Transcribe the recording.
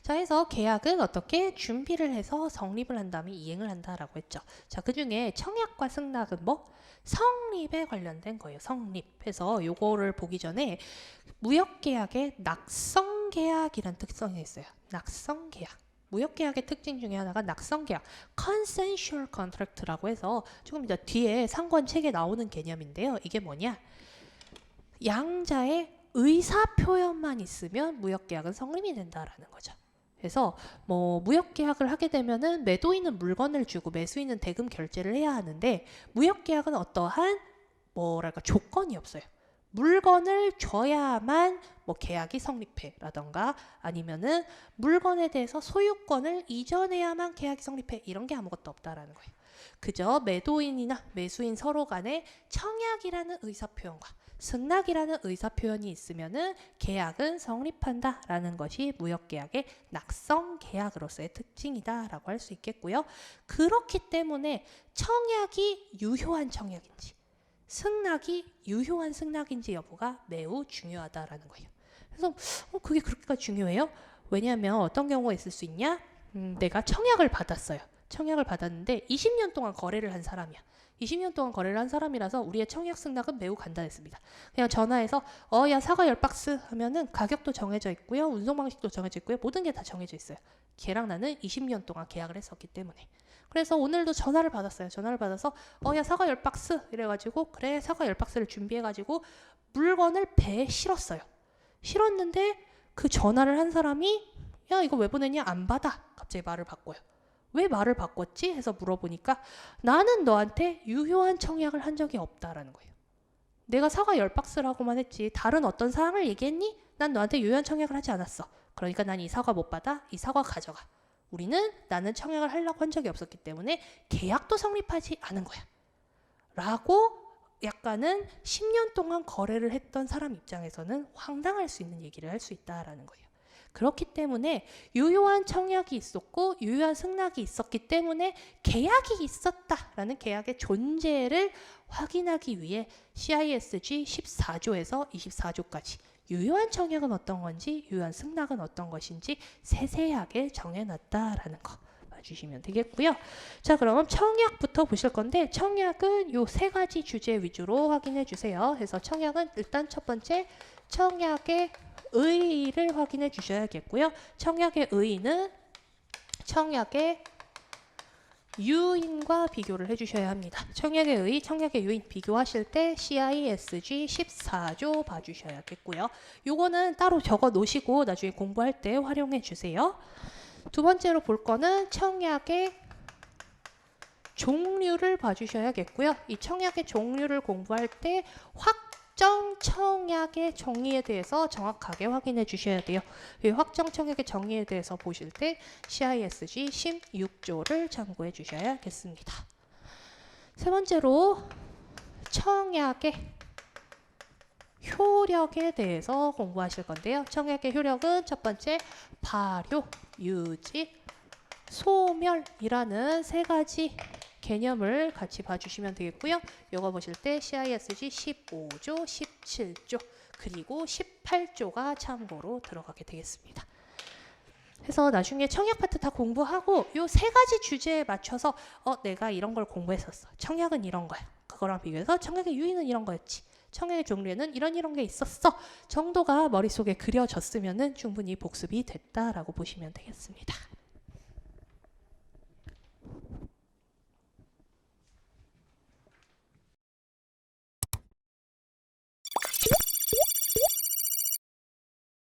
자, 해서 계약은 어떻게 준비를 해서 성립을 한 다음에 이행을 한다라고 했죠. 자, 그 중에 청약과 승낙은 뭐? 성립에 관련된 거예요. 성립해서 요거를 보기 전에 무역계약의 낙성계약이라는 특성이 있어요. 낙성계약. 무역계약의 특징 중에 하나가 낙성계약, consensual contract라고 해서 조금 이제 뒤에 상권 책에 나오는 개념인데요. 이게 뭐냐? 양자의 의사 표현만 있으면 무역계약은 성립이 된다라는 거죠. 그래서 뭐 무역계약을 하게 되면은 매도인은 물건을 주고 매수인은 대금 결제를 해야 하는데 무역계약은 어떠한 뭐랄까 조건이 없어요. 물건을 줘야만 뭐 계약이 성립해라던가 아니면은 물건에 대해서 소유권을 이전해야만 계약이 성립해 이런 게 아무것도 없다라는 거예요. 그저 매도인이나 매수인 서로 간에 청약이라는 의사표현과 승낙이라는 의사표현이 있으면은 계약은 성립한다라는 것이 무역계약의 낙성계약으로서의 특징이다라고 할 수 있겠고요. 그렇기 때문에 청약이 유효한 청약인지 승낙이 유효한 승낙인지 여부가 매우 중요하다라는 거예요. 그래서 그게 그렇게까지 중요해요? 왜냐하면 어떤 경우가 있을 수 있냐? 내가 청약을 받았어요. 청약을 받았는데 20년 동안 거래를 한 사람이야. 20년 동안 거래를 한 사람이라서 우리의 청약 승낙은 매우 간단했습니다. 그냥 전화해서 야 사과 10박스 하면은 가격도 정해져 있고요. 운송 방식도 정해져 있고요. 모든 게 다 정해져 있어요. 걔랑 나는 20년 동안 계약을 했었기 때문에. 그래서 오늘도 전화를 받았어요. 전화를 받아서 야 사과 10박스 이래가지고 그래 사과 10박스를 준비해가지고 물건을 배에 실었어요. 실었는데 그 전화를 한 사람이 야 이거 왜 보냈냐? 안 받아. 갑자기 말을 바꿔요. 왜 말을 바꿨지? 해서 물어보니까 나는 너한테 유효한 청약을 한 적이 없다라는 거예요. 내가 사과 10박스라고만 했지 다른 어떤 사항을 얘기했니? 난 너한테 유효한 청약을 하지 않았어. 그러니까 난 이 사과 못 받아. 이 사과 가져가. 나는 청약을 하려고 한 적이 없었기 때문에 계약도 성립하지 않은 거야. 라고 약간은 10년 동안 거래를 했던 사람 입장에서는 황당할 수 있는 얘기를 할 수 있다라는 거예요. 그렇기 때문에 유효한 청약이 있었고 유효한 승낙이 있었기 때문에 계약이 있었다라는 계약의 존재를 확인하기 위해 CISG 14조에서 24조까지 유효한 청약은 어떤 건지 유효한 승낙은 어떤 것인지 세세하게 정해놨다라는 거 봐주시면 되겠고요. 자, 그럼 청약부터 보실 건데 청약은 요 세 가지 주제 위주로 확인해 주세요. 그래서 청약은 일단 첫 번째 청약의 의의를 확인해 주셔야겠고요. 청약의 의의는 청약의 유인과 비교를 해주셔야 합니다. 청약의 의의, 청약의 유인 비교하실 때 CISG 14조 봐주셔야겠고요. 요거는 따로 적어 놓으시고 나중에 공부할 때 활용해 주세요. 두 번째로 볼 거는 청약의 종류를 봐주셔야겠고요. 이 청약의 종류를 공부할 때 확정 청약의 정의에 대해서 정확하게 확인해 주셔야 돼요. 이 확정 청약의 정의에 대해서 보실 때 CISG 16조를 참고해 주셔야겠습니다. 세 번째로 청약의 효력에 대해서 공부하실 건데요. 청약의 효력은 첫 번째 발효, 유지, 소멸이라는 세 가지 개념을 같이 봐주시면 되겠고요. 이거 보실 때 CISG 15조, 17조, 그리고 18조가 참고로 들어가게 되겠습니다. 그래서 나중에 청약 파트 다 공부하고 이 세 가지 주제에 맞춰서 내가 이런 걸 공부했었어. 청약은 이런 거야. 그거랑 비교해서 청약의 유인은 이런 거였지. 청약의 종류에는 이런 게 있었어. 정도가 머릿속에 그려졌으면 충분히 복습이 됐다라고 보시면 되겠습니다.